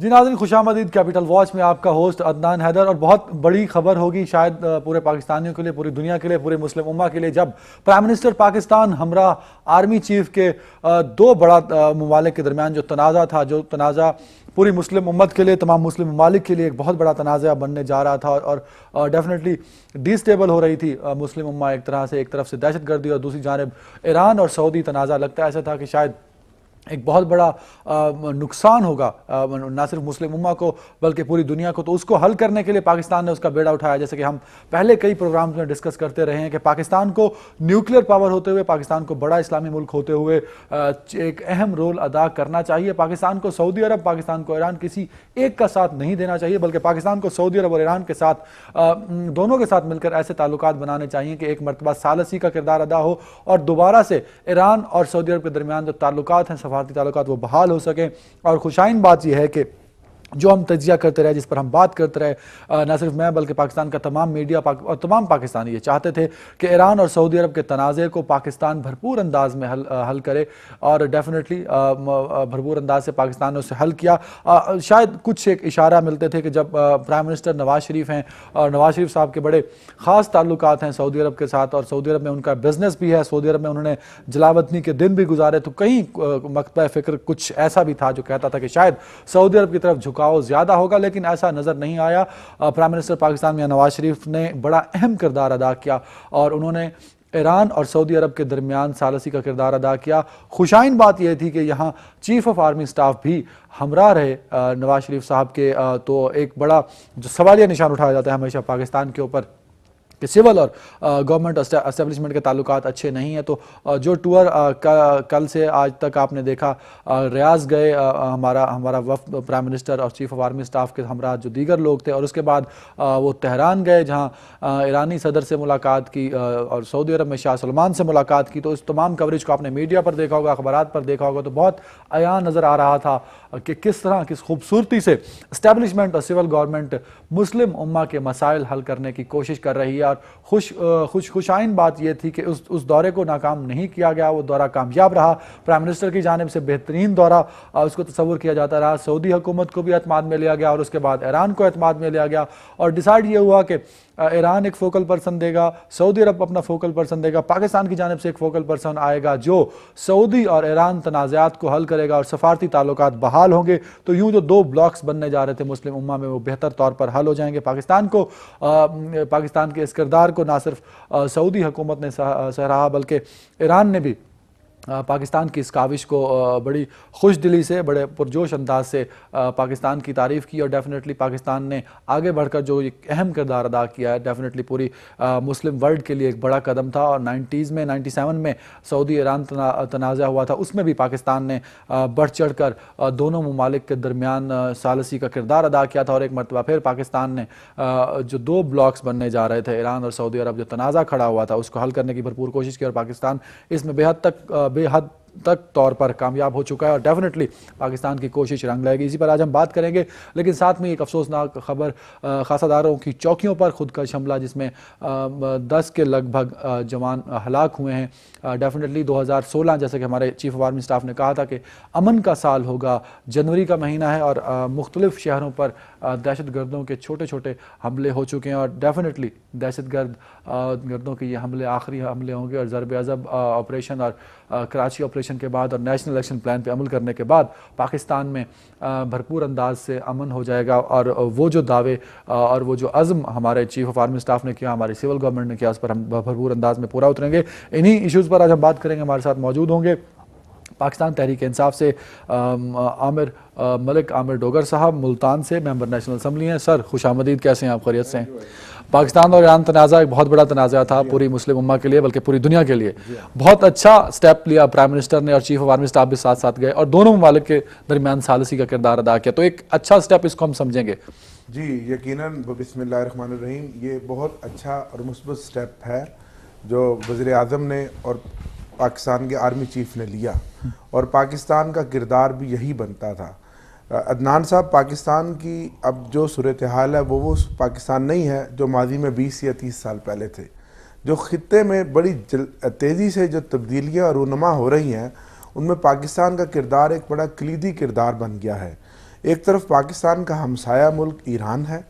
जी नाज़रीन, खुशामदीद capital watch में आपका होस्ट अदनान हैदर। और बहुत बड़ी खबर होगी शायद पूरे पाकिस्तानियों के लिए, पूरी दुनिया के लिए, पूरे मुस्लिम उम्मा के लिए, जब प्राइम मिनिस्टर पाकिस्तान हमरा आर्मी चीफ के दो बड़ा ममालिक के दरमियान जो तनाज़ा था, जो तनाज़ा पूरी मुस्लिम उम्मत के लिए, तमाम मुस्लिम ममालिक के लिए एक बहुत बड़ा तनाज़ा बनने जा रहा था और डेफिनेटली डिस्टेबल हो रही थी मुस्लिम उम्मा एक तरह से। एक तरफ से दहशतगर्दी और दूसरी जानब ईरान और सऊदी तनाज़ा लगता ऐसा था कि शायद एक बहुत बड़ा नुकसान होगा ना सिर्फ मुस्लिम उम्मा को बल्कि पूरी दुनिया को। तो उसको हल करने के लिए पाकिस्तान ने उसका बेड़ा उठाया। जैसे कि हम पहले कई प्रोग्राम्स में डिस्कस करते रहे हैं कि पाकिस्तान को न्यूक्लियर पावर होते हुए, पाकिस्तान को बड़ा इस्लामी मुल्क होते हुए एक अहम रोल अदा करना चाहिए। पाकिस्तान को सऊदी अरब, पाकिस्तान को ईरान किसी एक का साथ नहीं देना चाहिए, बल्कि पाकिस्तान को सऊदी अरब और ईरान के साथ, दोनों के साथ मिलकर ऐसे ताल्लुकात बनाने चाहिए कि एक मरतबा सालसी का किरदार अदा हो और दोबारा से ईरान और सऊदी अरब के दरमियान जो ताल्लुकात हैं, सफारती ताल्लुकात, वो बहाल हो सके। और खुशाइन बात यह है कि जो हम तजिया करते रहे, जिस पर हम बात करते रहे, न सिर्फ मैं बल्कि पाकिस्तान का तमाम मीडिया और तमाम पाकिस्तानी ये चाहते थे कि ईरान और सऊदी अरब के तनाज़े को पाकिस्तान भरपूर अंदाज में हल करे। और डेफिनेटली भरपूर अंदाज से पाकिस्तान ने उसे हल किया। शायद कुछ एक इशारा मिलते थे कि जब प्राइम मिनिस्टर नवाज शरीफ हैं और नवाज शरीफ साहब के बड़े ख़ास ताल्लुकात हैं सऊदी अरब के साथ, और सऊदी अरब में उनका बिजनेस भी है, सऊदी अरब में उन्होंने जलावतनी के दिन भी गुजारे, तो कहीं मकता फ़िक्र कुछ ऐसा भी था जो कहता था कि शायद सऊदी अरब की तरफ ज्यादा होगा, लेकिन ऐसा नजर नहीं आया। प्राइम मिनिस्टर पाकिस्तान में नवाज शरीफ ने बड़ा अहम किरदार अदा किया और उन्होंने ईरान और सऊदी अरब के दरमियान सालसी का किरदार अदा किया। खुशाइन बात यह थी कि यहाँ चीफ ऑफ आर्मी स्टाफ भी हमरा रहे नवाज शरीफ साहब के। तो एक बड़ा जो सवालिया निशान उठाया जाता है हमेशा पाकिस्तान के ऊपर कि सिविल और गवर्नमेंट एस्टेब्लिशमेंट के ताल्लुकात अच्छे नहीं हैं। तो जो टूर कल से आज तक आपने देखा, रियाज गए हमारा वफ्द, प्राइम मिनिस्टर और चीफ ऑफ आर्मी स्टाफ के हमरा जो दीगर लोग थे, और उसके बाद वो तेहरान गए जहां ईरानी सदर से मुलाकात की और सऊदी अरब में शाह सलमान से मुलाकात की। तो इस तमाम कवरेज को आपने मीडिया पर देखा होगा, अखबारात पर देखा होगा, तो बहुत अयान नज़र आ रहा था कि किस तरह, किस खूबसूरती से एस्टेब्लिशमेंट और सिविल गवर्नमेंट मुस्लिम उम्मा के मसाइल हल करने की कोशिश कर रही है। और खुशाइन बात यह थी कि उस दौरे को नाकाम नहीं किया गया, वो दौरा कामयाब रहा। प्राइम मिनिस्टर की जानिब से बेहतरीन दौरा उसको तस्वुर किया जाता रहा। सऊदी हुकूमत को भी एतमाद में लिया गया और उसके बाद ईरान को एतमाद में लिया गया, और डिसाइड ये हुआ कि ईरान एक फोकल पर्सन देगा, सऊदी अरब अपना फोकल पर्सन देगा, पाकिस्तान की जानिब से एक फोकल पर्सन आएगा जो सऊदी और ईरान तनाज़ात को हल करेगा और सफारती ताल्लुकात बहाल होंगे। तो यूँ जो दो ब्लॉक्स बनने जा रहे थे मुस्लिम उम्मा में, वो बेहतर तौर पर हल हो जाएंगे। पाकिस्तान के इस किरदार को ना सिर्फ सऊदी हुकूमत ने सराहा बल्कि ईरान ने भी पाकिस्तान की इस काविश को बड़ी खुश दिली से, बड़े पुरजोश अंदाज से पाकिस्तान की तारीफ़ की। और डेफिनेटली पाकिस्तान ने आगे बढ़कर जो एक अहम किरदार अदा किया है, डेफिनेटली पूरी मुस्लिम वर्ल्ड के लिए एक बड़ा कदम था। और 97 में सऊदी ईरान तनाज़ा हुआ था, उसमें भी पाकिस्तान ने बढ़ चढ़ कर दोनों ममालिक के दरमियान सालसी का किरदार अदा किया था। और एक मरतबा फिर पाकिस्तान ने जो दो ब्लॉक्स बनने जा रहे थे, ईरान और सऊदी अरब, जो तनाज़ा खड़ा हुआ था, उसको हल करने की भरपूर कोशिश की और पाकिस्तान इसमें बेहद तक तौर पर कामयाब हो चुका है। और डेफिनेटली पाकिस्तान की कोशिश रंग लाएगी। इसी पर आज हम बात करेंगे, लेकिन साथ में एक अफसोसनाक खबर, खासादारों की चौकियों पर खुदकश हमला जिसमें 10 के लगभग जवान हलाक हुए हैं। डेफिनेटली 2016, जैसे कि हमारे चीफ ऑफ आर्मी स्टाफ ने कहा था कि अमन का साल होगा, जनवरी का महीना है और मुख्तलिफ शहरों पर दहशतगर्दों के छोटे छोटे हमले हो चुके हैं। और डेफिनेटली दहशतगर्दों के ये हमले आखिरी हमले होंगे और ज़रब अज़ब ऑपरेशन और कराची ऑपरेशन के बाद और नेशनल इलेक्शन प्लान पे अमल करने के बाद पाकिस्तान में भरपूर अंदाज से अमन हो जाएगा। और वो जो दावे और वो जो अज़्म हमारे चीफ ऑफ आर्मी स्टाफ ने किया, हमारी सिविल गवर्नमेंट ने किया, उस पर हम भरपूर अंदाज में पूरा उतरेंगे। इन्हीं इशूज़ पर आज हम बात करेंगे। हमारे साथ मौजूद होंगे पाकिस्तान तहरीक इंसाफ से मलिक आमिर डोगर साहब, मुल्तान से मेंबर नेशनल असम्बली हैं। सर खुशामदीद, कैसे हैं आप? खैरियत से हैं? पाकिस्तान और ईरान तनाज़ा एक बहुत बड़ा तनाज़ा था पूरी मुस्लिम उम्मा के लिए, बल्कि पूरी दुनिया के लिए। बहुत अच्छा स्टेप लिया प्राइम मिनिस्टर ने और चीफ ऑफ आर्मी स्टाफ भी साथ साथ गए और दोनों ममालिक के दरमियान सालसी का किरदार अदा किया। तो एक अच्छा स्टेप इसको हम समझेंगे। जी यकीनन, बिस्मिल्लाहिर्रहमानिर्रहीम, ये बहुत अच्छा और मुस्बत स्टेप है जो वज़ीर आज़म ने और पाकिस्तान के आर्मी चीफ ने लिया, और पाकिस्तान का किरदार भी यही बनता था। अदनान साहब, पाकिस्तान की अब जो सूरत हाल है वो पाकिस्तान नहीं है जो माजी में 20 या 30 साल पहले थे। जो ख़ित्ते में बड़ी तेज़ी से जो तब्दीलियाँ और रूनमा हो रही हैं, उनमें पाकिस्तान का किरदार एक बड़ा कलीदी किरदार बन गया है। एक तरफ पाकिस्तान का हमसाया मुल्क ईरान है,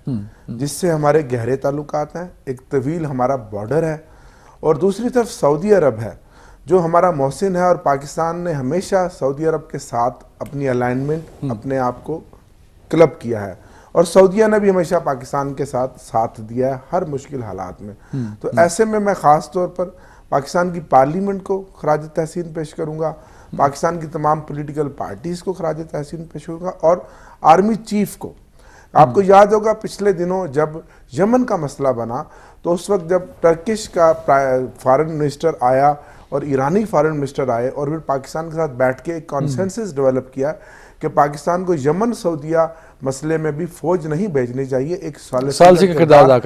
जिससे हमारे गहरे ताल्लुकात हैं, एक तवील हमारा बॉर्डर है, और दूसरी तरफ सऊदी अरब है जो हमारा मोहसिन है, और पाकिस्तान ने हमेशा सऊदी अरब के साथ अपनी अलाइनमेंट, अपने आप को क्लब किया है, और सऊदीया ने भी हमेशा पाकिस्तान के साथ दिया है हर मुश्किल हालात में। तो ऐसे में मैं ख़ास तौर पर पाकिस्तान की पार्लियामेंट को खराज तहसीन पेश करूँगा, पाकिस्तान की तमाम पॉलिटिकल पार्टीज़ को खराज तहसीन पेश करूँगा, और आर्मी चीफ को। आपको याद होगा पिछले दिनों जब यमन का मसला बना, तो उस वक्त जब टर्किश का फॉरेन मिनिस्टर आया और ईरानी फॉरेन मिनिस्टर आए, और फिर पाकिस्तान के साथ बैठ के एक कॉन्सेंसस डेवलप किया कि पाकिस्तान को यमन सऊदिया मसले में भी फौज नहीं भेजनी चाहिए, एक सालिसी का किरदार अदा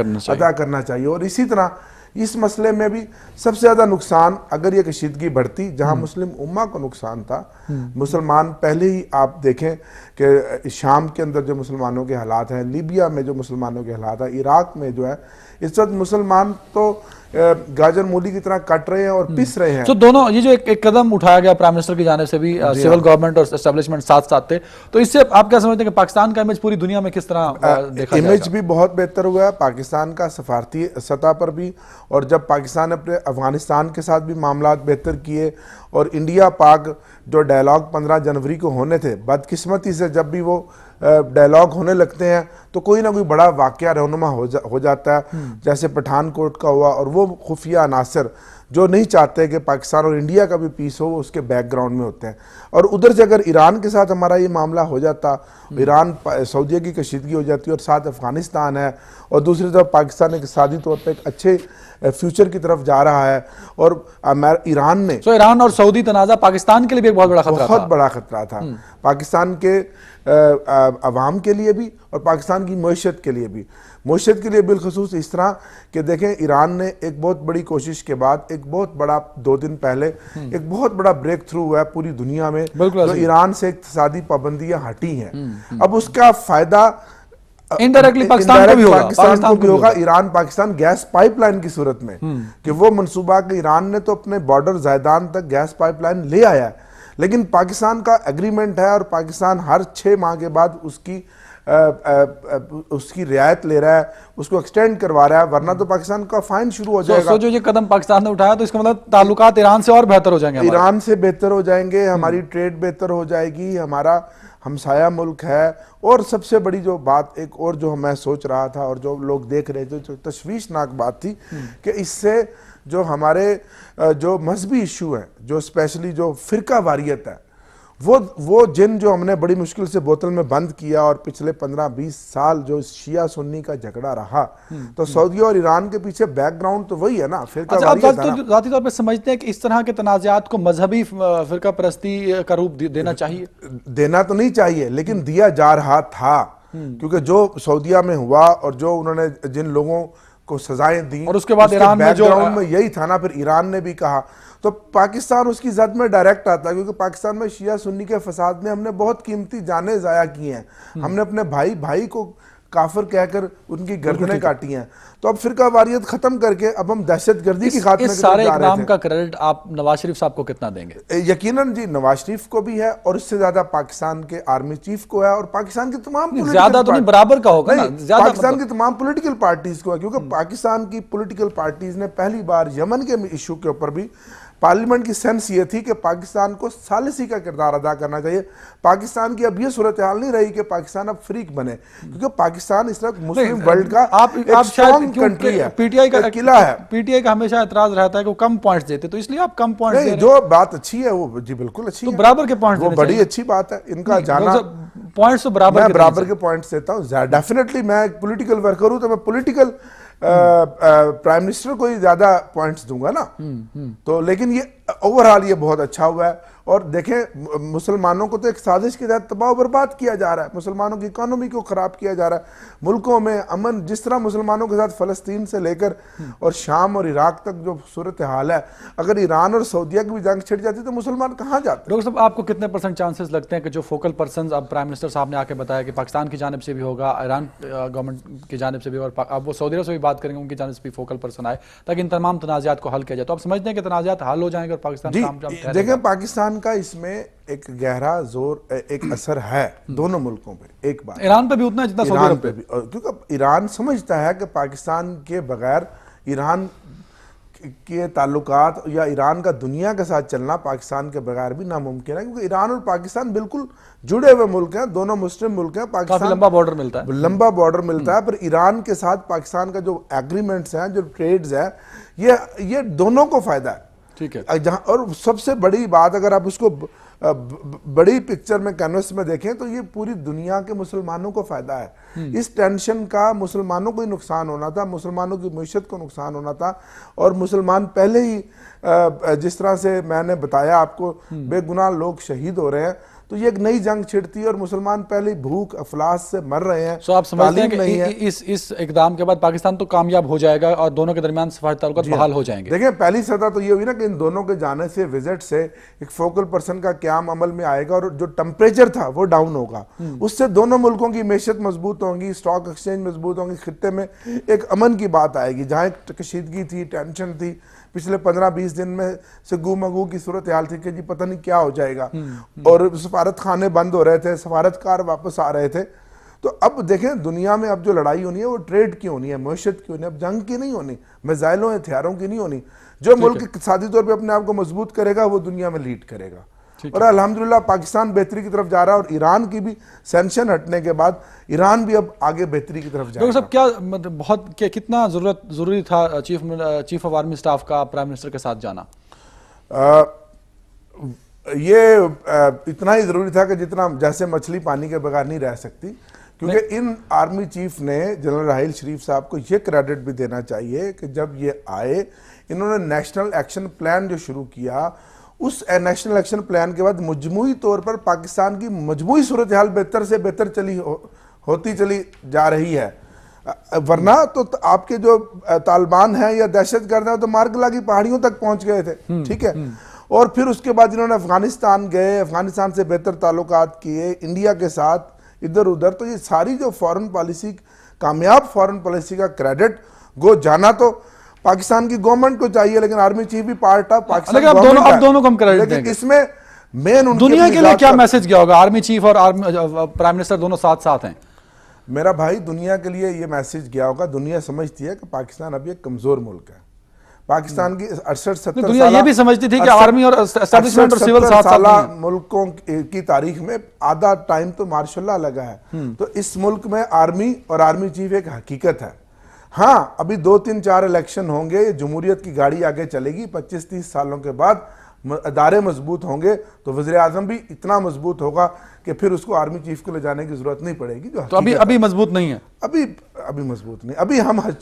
करना चाहिए। और इसी तरह इस मसले में भी सबसे ज़्यादा नुकसान अगर ये कशीदगी बढ़ती, जहाँ मुस्लिम उम्मा को नुकसान था, मुसलमान पहले ही आप देखें कि शाम के अंदर जो मुसलमानों के हालात हैं, लीबिया में जो मुसलमानों के हालात हैं, इराक में जो है इस वक्त मुसलमान तो गाजर मूली की तरह कट रहे हैं और पिस रहे हैं। तो दोनों ये जो एक कदम उठाया गया प्राइम मिनिस्टर की जानिब से भी, सिविल गवर्नमेंट और एस्टेब्लिशमेंट साथ साथ थे, तो इससे आप क्या समझते हैं कि पाकिस्तान का इमेज पूरी दुनिया में किस तरह देखा जाएगा? इमेज भी बहुत बेहतर हुआ है पाकिस्तान का सफारती सतह पर भी, और जब पाकिस्तान ने अपने अफगानिस्तान के साथ भी मामला बेहतर किए, और इंडिया पाक जो डायलॉग 15 जनवरी को होने थे, बदकिस्मती से जब भी वो डायलॉग होने लगते हैं तो कोई ना कोई बड़ा वाकया रहनुमा हो जाता है, जैसे पठानकोट का हुआ, और वो खुफिया अनासर जो नहीं चाहते कि पाकिस्तान और इंडिया का भी पीस हो, वो उसके बैकग्राउंड में होते हैं। और उधर से अगर ईरान के साथ हमारा ये मामला हो जाता, ईरान सऊदीया की कशीदगी हो जाती, और साथ अफगानिस्तान है, और दूसरी तरफ पाकिस्तान इक़्तिसादी तौर पर एक अच्छे फ्यूचर की तरफ जा रहा है, और ईरान ने ईरान और सऊदी तनाज़ा पाकिस्तान के लिए भी एक बहुत बड़ा खतरा था, पाकिस्तान के अवाम के लिए भी और पाकिस्तान की मईशत के लिए भी। मईशत के लिए बिलखसूस इस तरह कि देखें, ईरान ने एक बहुत बड़ी कोशिश के बाद एक बहुत बड़ा 2 दिन पहले एक बहुत बड़ा ब्रेक थ्रू हुआ है पूरी दुनिया में, तो ईरान से इक़्तिसादी पाबंदियां हटी हैं। अब उसका फायदा इनडायरेक्टली पाकिस्तान को भी होगा, ईरान पाकिस्तान गैस पाइपलाइन की सूरत में, कि वो मनसूबा कि ईरान ने तो अपने बॉर्डर जायदान तक गैस पाइपलाइन ले आया है, लेकिन पाकिस्तान का एग्रीमेंट है, और पाकिस्तान हर 6 माह के बाद उसकी रियायत ले रहा है, उसको एक्सटेंड करवा रहा है, वरना तो पाकिस्तान का फाइन शुरू हो जाएगा। जो ये कदम पाकिस्तान ने उठाया, तो इसका मतलब ताल्लुकात ईरान से और बेहतर हो जाएंगे, ईरान से बेहतर हो जाएंगे, हमारी ट्रेड बेहतर हो जाएगी, हमारा हमसाया मुल्क है। और सबसे बड़ी जो बात एक और जो मैं सोच रहा था और जो लोग देख रहे थे, जो तशवीशनाक बात थी कि इससे जो हमारे जो मजहबी इशू हैं, जो स्पेशली जो फिरका वारियत है, वो जिन जो हमने बड़ी मुश्किल से बोतल में बंद किया, और पिछले 15-20 साल जो शिया सुन्नी का झगड़ा रहा, तो सऊदी और ईरान के पीछे बैकग्राउंड तो वही है ना, फिरका वारियत है ना। तो जाती तौर पे समझते हैं कि इस तरह के तनाज़ात को मजहबी फिरका परस्ती का रूप देना चाहिए? देना तो नहीं चाहिए, लेकिन दिया जा रहा था, क्योंकि जो सऊदीया में हुआ और जो उन्होंने जिन लोगों को सजाएं दी, और उसके बाद ईरान में जो बैकग्राउंड में यही था ना, फिर ईरान ने भी कहा, तो पाकिस्तान उसकी जद में डायरेक्ट आता है, क्योंकि पाकिस्तान में शिया सुन्नी के फसाद में हमने बहुत कीमती जानें ज़ाया की हैं, हमने अपने भाई को काफिर कहकर उनकी गर्दनें काटी हैं। तो अब फिरका वारियत खत्म करके अब हम दहशतगर्दी की खात्मे इस सारे इक़दाम का क्रेडिट आप नवाज शरीफ साहब को कितना देंगे? यकीनन जी नवाज शरीफ को भी है, और इससे ज्यादा पाकिस्तान के आर्मी चीफ को है, और पाकिस्तान के तमाम ज्यादा तो नहीं, बराबर का होगा ना, पाकिस्तान की तमाम पॉलिटिकल पार्टीज को है, क्योंकि पाकिस्तान की पॉलिटिकल पार्टीज ने पहली बार यमन के इशू के ऊपर भी पार्लियामेंट की सेंस ये थी कि पाकिस्तान को सालिसी का किरदार अदा करना चाहिए। पाकिस्तान की अब ये सूरत हाल नहीं रही कि पाकिस्तान अब फ्रीक बने, क्योंकि पाकिस्तान इस वक्त मुस्लिम वर्ल्ड का एक स्ट्रॉन्ग कंट्री है, पीटीआई का किला है। पीटीआई का हमेशा एतराज रहता है कि वो कम पॉइंट्स देते, तो इसलिए आप कम पॉइंट्स नहीं, जो बात अच्छी है वो जी बिल्कुल अच्छी है, बराबर के पॉइंट्स, वो बड़ी अच्छी बात है इनका जाना, पॉइंट्स तो बराबर के पॉइंट्स देता हूँ। डेफिनेटली मैं पॉलिटिकल वर्कर हूँ, तो मैं पॉलिटिकल प्राइम मिनिस्टर को ही ज्यादा पॉइंट्स दूंगा ना। तो लेकिन ये ओवरऑल ये बहुत अच्छा हुआ है। और देखें, मुसलमानों को तो एक साजिश के तहत तबाह बर्बाद किया जा रहा है, मुसलमानों की इकोनॉमी को खराब किया जा रहा है, मुल्कों में अमन, जिस तरह मुसलमानों के साथ फ़लस्तीन से लेकर और शाम और इराक तक जो सूरत हाल है, अगर ईरान और सऊदीया की भी जंग छिड़ जाती तो मुसलमान कहाँ जाते? डॉक्टर साहब, आपको कितने % चांसेस लगते हैं कि जो फोकल पर्सन अब प्राइम मिनिस्टर साहब ने आके बताया कि पाकिस्तान की जानिब से भी होगा, ईरान गवर्नमेंट की जानिब से भी, और अब वो सऊदी अरब से भी बात करेंगे, उनकी जानिब से भी फोकल पर्सन आए ताकि इन तमाम तनाज़ात को हल किया जाए, तो आप समझते हैं कि तनाज़ात हल हो जाएंगे अगर पाकिस्तान जी, कामयाब ठहरेगा? देखें पाकिस्तान का इसमें एक गहरा जोर एक असर है दोनों मुल्कों पे। एक बात ईरान पे भी उतना जितना सऊदी ईरान अरब पे पे। भी, और क्योंकि ईरान समझता है कि पाकिस्तान के बगैर ईरान के ताल्लुकात या ईरान का दुनिया के साथ चलना पाकिस्तान के बगैर भी नामुमकिन है, क्योंकि ईरान और पाकिस्तान बिल्कुल जुड़े हुए मुल्क हैं, दोनों मुस्लिम मुल्क हैं। काफी पाकिस्तान लंबा बॉर्डर मिलता है। लंबा बॉर्डर मिलता है, पर ईरान के साथ पाकिस्तान का जो एग्रीमेंट्स हैं, जो ट्रेड्स हैं, ये दोनों को फायदा है। ठीक है। जहां और सबसे बड़ी बात, अगर आप उसको बड़ी पिक्चर में कैनवस में देखें तो ये पूरी दुनिया के मुसलमानों को फायदा है। इस टेंशन का मुसलमानों को ही नुकसान होना था, मुसलमानों की मईशत को नुकसान होना था, और मुसलमान पहले ही जिस तरह से मैंने बताया आपको, बेगुनाह लोग शहीद हो रहे हैं, तो ये एक नई जंग छिड़ती है और मुसलमान पहले ही भूख अफलास से मर रहे हैं। सो आप समझते हैं नहीं है। कि इस इकदाम के बाद पाकिस्तान तो कामयाब हो जाएगा और दोनों के दरमियान सफारती ताल्लुकात बहाल हो जाएंगे? देखिए, पहली सतह तो ये हुई ना कि इन दोनों के जाने से, विजिट से एक फोकल पर्सन का क्याम अमल में आएगा और जो टेम्परेचर था वो डाउन होगा। उससे दोनों मुल्कों की मैशत मजबूत होंगी, स्टॉक एक्सचेंज मजबूत होंगी, खित्ते में एक अमन की बात आएगी। जहाँ एक कशीदगी थी, टेंशन थी, पिछले 15-20 दिन में से गुमगू की सूरत हाल थी कि जी पता नहीं क्या हो जाएगा, और सफारत खाने बंद हो रहे थे, सफारतकार वापस आ रहे थे। तो अब देखें, दुनिया में अब जो लड़ाई होनी है वो ट्रेड की होनी है, मईशत की होनी है, अब जंग की नहीं होनी, मिसाइलों हथियारों की नहीं होनी। जो मुल्क इक़्तिसादी तौर पे अपने आप को मजबूत करेगा वो दुनिया में लीड करेगा। और अल्हम्दुलिल्लाह पाकिस्तान बेहतरी की तरफ जा रहा है, और ईरान की भी सैंक्शन हटने के बाद ईरान भी अब आगे बेहतरी की तरफ जाएगा। डॉक्टर साहब, क्या मतलब कितना जरूरी था चीफ ऑफ आर्मी स्टाफ का प्राइम मिनिस्टर के साथ जाना? ये इतना ही जरूरी था कि जितना, जैसे मछली पानी के बगैर नहीं रह सकती, क्योंकि इन आर्मी चीफ ने जनरल राहील शरीफ साहब को ये क्रेडिट भी देना चाहिए कि जब ये आए, इन्होंने नेशनल एक्शन प्लान जो शुरू किया, उस नेशनल एक्शन प्लान के बाद मजमूई तौर पर पाकिस्तान की मजमूई सूरत हाल बेहतर से बेहतर होती चली जा रही है। वरना तो आपके जो तालिबान हैं या दहशतगर्द हैं तो मार्गला की पहाड़ियों तक पहुंच गए थे। ठीक है, और फिर उसके बाद इन्होंने अफगानिस्तान गए, अफगानिस्तान से बेहतर ताल्लुकात किए, इंडिया के साथ इधर उधर। तो ये सारी जो फॉरेन पॉलिसी, कामयाब फॉरेन पॉलिसी का क्रेडिट गो जाना तो पाकिस्तान की गवर्नमेंट को चाहिए, लेकिन आर्मी चीफ भी पार्ट ऑफ पाकिस्तान। लेकिन अब दोनों को हम क्रेडिट देंगे। लेकिन इसमें मेन दुनिया के लिए क्या मैसेज गया होगा? आर्मी चीफ और प्राइम मिनिस्टर दोनों साथ साथ हैं। मेरा भाई, दुनिया के लिए ये मैसेज गया होगा, दुनिया समझती है कि पाकिस्तान अभी एक कमजोर मुल्क है। पाकिस्तान की 68-70 दुनिया ये भी समझती थी कि आर्मी और एस्टेब्लिशमेंट और सिविल साथ मुल्कों की तारीख में आधा टाइम तो मार्शल्लाह लगा है। तो इस मुल्क में आर्मी और आर्मी चीफ एक हकीकत है। हाँ, अभी 2-3-4 इलेक्शन होंगे, जमहूरियत की गाड़ी आगे चलेगी। 25-30 सालों के बाद अदारे मजबूत होंगे तो वज़ीर आज़म भी इतना मजबूत होगा कि फिर उसको आर्मी चीफ को ले जाने की जरूरत नहीं पड़ेगी। जो तो अभी मजबूत नहीं है, अभी मजबूत नहीं। अभी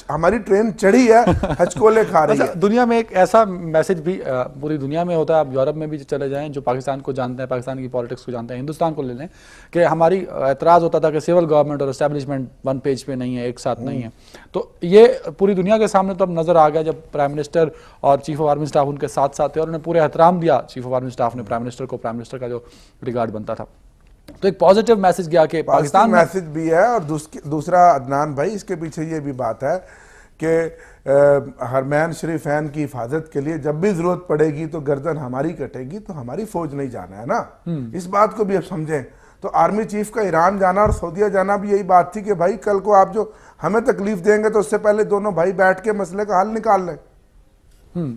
हमारी ट्रेन चढ़ी है, हचकोले खा रही है। दुनिया में एक ऐसा मैसेज भी पूरी दुनिया में होता है, आप यूरोप में भी चले जाएं, जो पाकिस्तान को जानते हैं, पाकिस्तान की पॉलिटिक्स को जानते हैं, हिंदुस्तान को ले लें, कि हमारी एतराज़ होता था कि सिविल गवर्नमेंट और एस्टेब्लिशमेंट वन पेज पे नहीं है, एक साथ नहीं है। तो ये पूरी दुनिया के सामने तो अब नजर आ गया जब प्राइम मिनिस्टर और चीफ ऑफ आर्मी स्टाफ उनके साथ साथ थे, और उन्होंने पूरे एहतराम दिया चीफ ऑफ आर्मी स्टाफ ने प्राइम मिनिस्टर को, प्राइम मिनिस्टर का जो रिगार्ड बनता था। तो एक पॉजिटिव मैसेज गया कि पाकिस्तान मैसेज भी है। और दूसरा अदनान भाई, इसके पीछे ये भी बात है कि हरमैन शरीफैन की हिफाजत के लिए जब भी जरूरत पड़ेगी तो गर्दन हमारी कटेगी, तो हमारी फौज नहीं जाना है ना। इस बात को भी अब समझें। तो आर्मी चीफ का ईरान जाना और सऊदीया जाना भी यही बात थी कि भाई कल को आप जो हमें तकलीफ देंगे तो उससे पहले दोनों भाई बैठ के मसले का हल निकाल लें।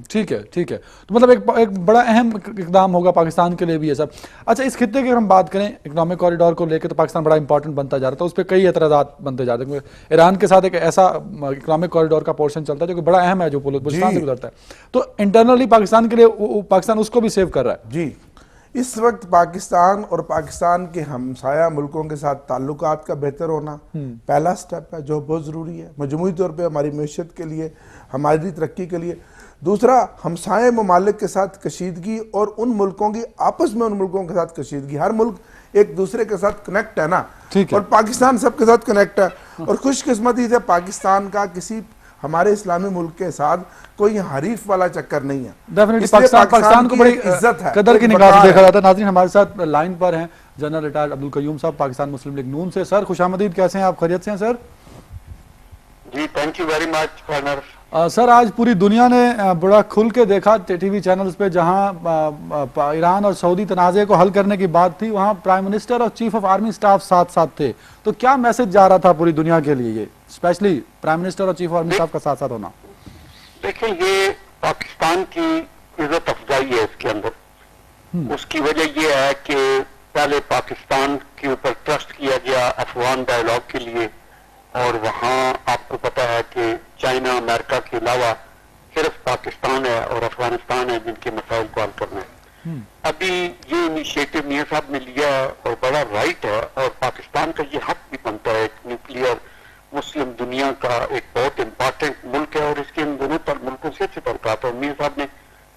ठीक है, ठीक है। तो मतलब एक बड़ा अहम इकदाम होगा पाकिस्तान के लिए भी ये सब। अच्छा, इस खित्ते की अगर हम बात करें, इकोनॉमिक कॉरिडोर को लेकर तो पाकिस्तान बड़ा इंपॉर्टेंट बनता जा रहा था, उस पर कई एतराज़ात बनते जा रहे थे। ईरान के साथ एक ऐसा इकोनॉमिक कॉरिडोर का पोर्शन चलता है जो कि बड़ा अहम है, जो बलूचिस्तान से गुजरता है। तो इंटरनली पाकिस्तान के लिए पाकिस्तान उसको भी सेव कर रहा है। जी, इस वक्त पाकिस्तान और पाकिस्तान के हमसाया मुल्कों के साथ ताल्लुकात का बेहतर होना पहला स्टेप है, जो बहुत ज़रूरी है मजमूई तौर पर हमारी मैशत के लिए, हमारी तरक्की के लिए। दूसरा, हमसाये ममालिक के साथ कशीदगी और उन मुल्कों की आपस में उन मुल्कों के साथ कशीदगी। हर मुल्क एक दूसरे के साथ कनेक्ट है ना, और पाकिस्तान सबके साथ कनेक्ट है। और खुशकिस्मती से पाकिस्तान का किसी हमारे इस्लामी मुल्क के साथ कोई हरीफ वाला चक्कर नहीं है। डेफिनेटली पाकिस्तान को बड़ी इज्जत है, कदर की निगाह से देखा जाता है। नाज़रीन, हमारे साथ लाइन पर हैं जनरल रिटायर्ड अब्दुल कयूम साहब, पाकिस्तान मुस्लिम लीग नून से। सर खुशामदीद, कैसे हैं आप? खैरियत से हैं सर? जी, thank you very much partner. Sir, आज पूरी दुनिया ने बड़ा खुल के देखा टीवी चैनल्स पे, जहां ईरान और सऊदी तनाज़े को हल करने की बात थी, वहां प्राइम मिनिस्टर और चीफ ऑफ आर्मी स्टाफ साथ साथ थे। तो क्या मैसेज जा रहा था पूरी दुनिया के लिए, ये स्पेशली प्राइम मिनिस्टर और चीफ ऑफ आर्मी स्टाफ का साथ साथ होना? देखिए, ये पाकिस्तान की इज्जत अफजाई है इसके अंदर। उसकी वजह यह है कि पहले पाकिस्तान के ऊपर ट्रस्ट किया गया अफगान डायलॉग के लिए, और वहां आपको पता है कि चाइना अमेरिका के अलावा सिर्फ पाकिस्तान है और अफगानिस्तान है जिनके मसाइल को हल करना है। अभी ये इनिशिएटिव मियां साहब ने लिया है और बड़ा राइट है, और पाकिस्तान का ये हक भी बनता है। एक न्यूक्लियर मुस्लिम दुनिया का एक बहुत इंपॉर्टेंट मुल्क है और इसके इन दोनों मुल्कों से अच्छे तल्कात है। मियां साहब ने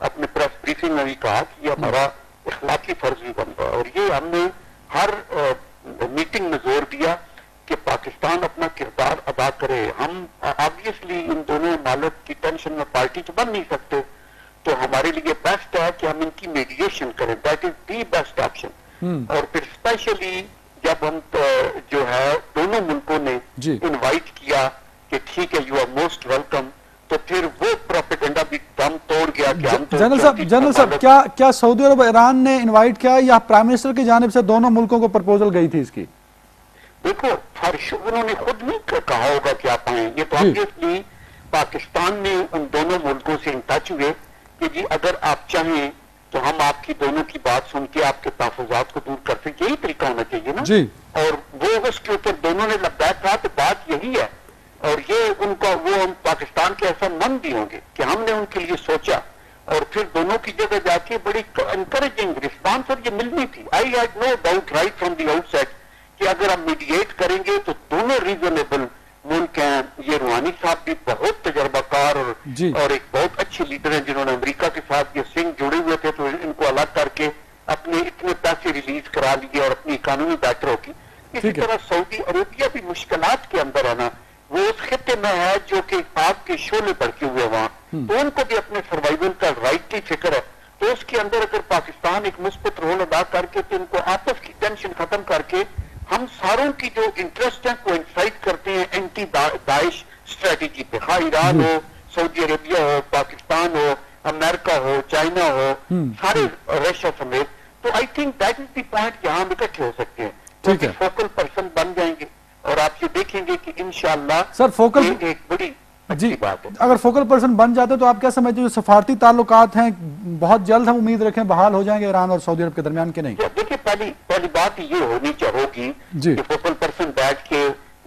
अपने प्रेस ब्रीफिंग में भी कहा कि ये हमारा इखलाकी फर्ज भी बनता है, और ये हमने हर मीटिंग में जोर दिया कि पाकिस्तान अपना किरदार अदा करे। हम ऑब्वियसली इन दोनों मालिक की टेंशन में पार्टी तो बन नहीं सकते, तो हमारे लिए बेस्ट है कि हम इनकी मीडिएशन करें। That is the best option. और फिर स्पेशली जब हम जो है दोनों मुल्कों ने इनवाइट किया कि ठीक है, यू आर मोस्ट वेलकम, तो फिर वो प्रोपेगेंडा भी दम तोड़ गया कि हम तो जनरल साहब, क्या सऊदी अरब ईरान ने इनवाइट किया या प्राइम मिनिस्टर की जानिब से दोनों मुल्कों को प्रपोजल गई थी इसकी? देखो, फर्श उन्होंने खुद नहीं कहा होगा कि आप आए, ये तो ऑब्वियसली पाकिस्तान ने उन दोनों मुल्कों से इन टच हुए कि जी अगर आप चाहें तो हम आपकी दोनों की बात सुन के आपके तहफ़्फ़ुज़ात को दूर कर सकते। यही तरीका होना चाहिए ना जी। और वो उसके ऊपर दोनों ने लब्बैक कहा, तो बात यही है। और ये उनका वो हम पाकिस्तान के ऐसा मन भी होंगे कि हमने उनके लिए सोचा, और फिर दोनों की जगह जाके बड़ी एनकरेजिंग रिस्पॉन्स और ये मिलनी थी। I had no doubt right from the outset कि अगर हम मीडिएट करेंगे तो दोनों रीजनेबल मुल्क हैं। ये रूहानी साहब भी बहुत तजर्बाकार और एक बहुत अच्छे लीडर हैं जिन्होंने अमेरिका के साथ ये सिंह जुड़े हुए थे, तो इनको अलग करके अपने इतने पैसे रिलीज करा लिए और अपनी इकोनॉमी बेटर होगी। इसी तरह सऊदी अरेबिया भी मुश्किलात के अंदर है ना, वो उस खिते में है जो कि आग के शोले भड़के हुए वहां, तो उनको भी अपने सर्वाइवल का राइट की फिक्र है। तो उसके अंदर अगर पाकिस्तान एक मुस्बत रोल अदा करके तो इनको आपस की टेंशन खत्म करके हम सारों की जो इंटरेस्ट है को इंसाइट करते हैं एंटी दाइश स्ट्रेटेजी पे, हाँ ईरान हो, सऊदी अरेबिया हो, पाकिस्तान हो, अमेरिका हो, चाइना हो, सारे रशिया समेत। तो I think that is the point जहां हम इकट्ठे हो सकते हैं, क्योंकि फोकल पर्सन बन जाएंगे और आप ये देखेंगे कि इंशाअल्लाह सर फोकल एक बड़ी अच्छी बात है। अगर फोकल पर्सन बन जाते तो आप क्या समझते हैं जो सफारती ताल्लुकात हैं बहुत जल्द हम उम्मीद रखें बहाल हो जाएंगे ईरान और सऊदी अरब के दरमियान के? नहीं, देखिए पहली बात ये होनी होगी कि फोकल पर्सन बैठ के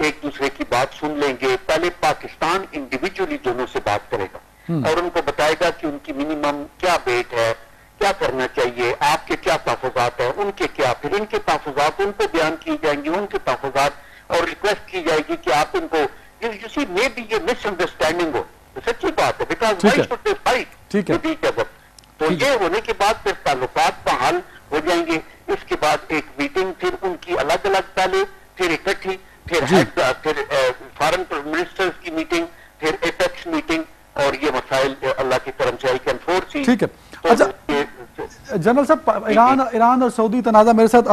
एक दूसरे की बात सुन लेंगे। पहले पाकिस्तान इंडिविजुअली दोनों से बात करेगा और उनको बताएगा कि उनकी मिनिमम क्या वेट है, क्या करना चाहिए, आपके क्या तहफ़्फ़ुज़ात है, उनके क्या, फिर इनके तहफ़्फ़ुज़ात उनको बयान किए जाएंगे, उनके तहफ़्फ़ुज़ात, और रिक्वेस्ट की जाएगी कि आप इनको किसी में भी ये मिसअंडरस्टैंडिंग हो, तो सच्ची बात है, because why should they fight with each other. तो ये होने के बाद फिर ताल्लुकात का हल हो जाएंगे। इसके बाद एक मीटिंग, फिर उनकी अलग अलग पहले, फिर इकट्ठी, फिर फॉरेन मिनिस्टर्स की मीटिंग, फिर एपेक्स मीटिंग, और ये मसाइल अल्लाह की करम से आई कैन फोरसी। ठीक है। अच्छा जनरल साहब, ईरान और सऊदी तनाज़ा, मेरे साथ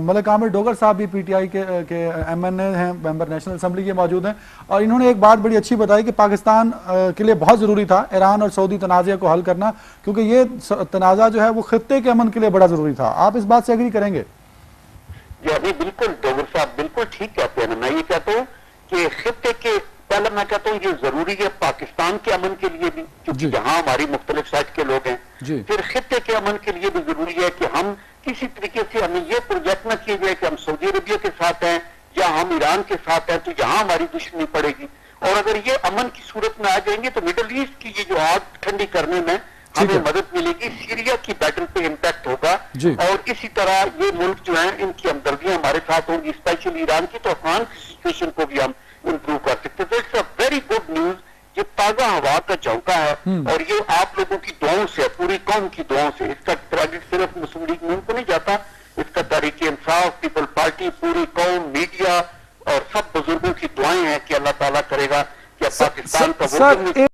मलिक आमिर डोगर साहब भी पीटीआई के एमएनए हैं, मेंबर नेशनल असेंबली के मौजूद हैं, और इन्होंने एक बात बड़ी अच्छी बताई कि पाकिस्तान के लिए बहुत ज़रूरी था ईरान और सऊदी तनाज़े को हल करना, क्योंकि ये तनाज़ा जो है वो खित्ते के अमन के लिए बड़ा ज़रूरी था। आप इस बात से एग्री करेंगे? जी बिल्कुल, डोगर साहब बिल्कुल ठीक कहते हैं। मैं ये कहता हूँ कि खित्ते के, पहले मैं कहता हूँ ये जरूरी है पाकिस्तान के अमन के लिए भी, क्योंकि जहां हमारी मुख्तलिफ साइड के लोग हैं, फिर खित्ते के अमन के लिए भी जरूरी है कि हम किसी तरीके से, हमें ये प्रोजेक्ट न किए जाए कि हम सऊदी अरबिया के साथ हैं या हम ईरान के साथ हैं, तो यहाँ हमारी दुश्मनी पड़ेगी। और अगर ये अमन की सूरत में आ जाएंगे तो मिडल ईस्ट की ये जो आग ठंडी करने में हमें मदद मिलेगी, सीरिया की बैटल पे इम्पैक्ट होगा, और इसी तरह ये मुल्क जो है इनकी हमदर्दियां हमारे साथ होंगी, स्पेशली ईरान की, तो अफगान सिचुएशन को भी हम इम्प्रूव कर सकते। तो it's a very good news, ये ताजा हवा का झोंका है, और ये आप लोगों की दुआओं से, पूरी कौम की दुआओं से। इसका क्रेडिट सिर्फ मुस्लिम लीग नून को नहीं जाता, इसका तहरीक इंसाफ, पीपल पार्टी, पूरी कौम, मीडिया और सब बुजुर्गों की दुआएं हैं कि अल्लाह ताला करेगा कि पाकिस्तान का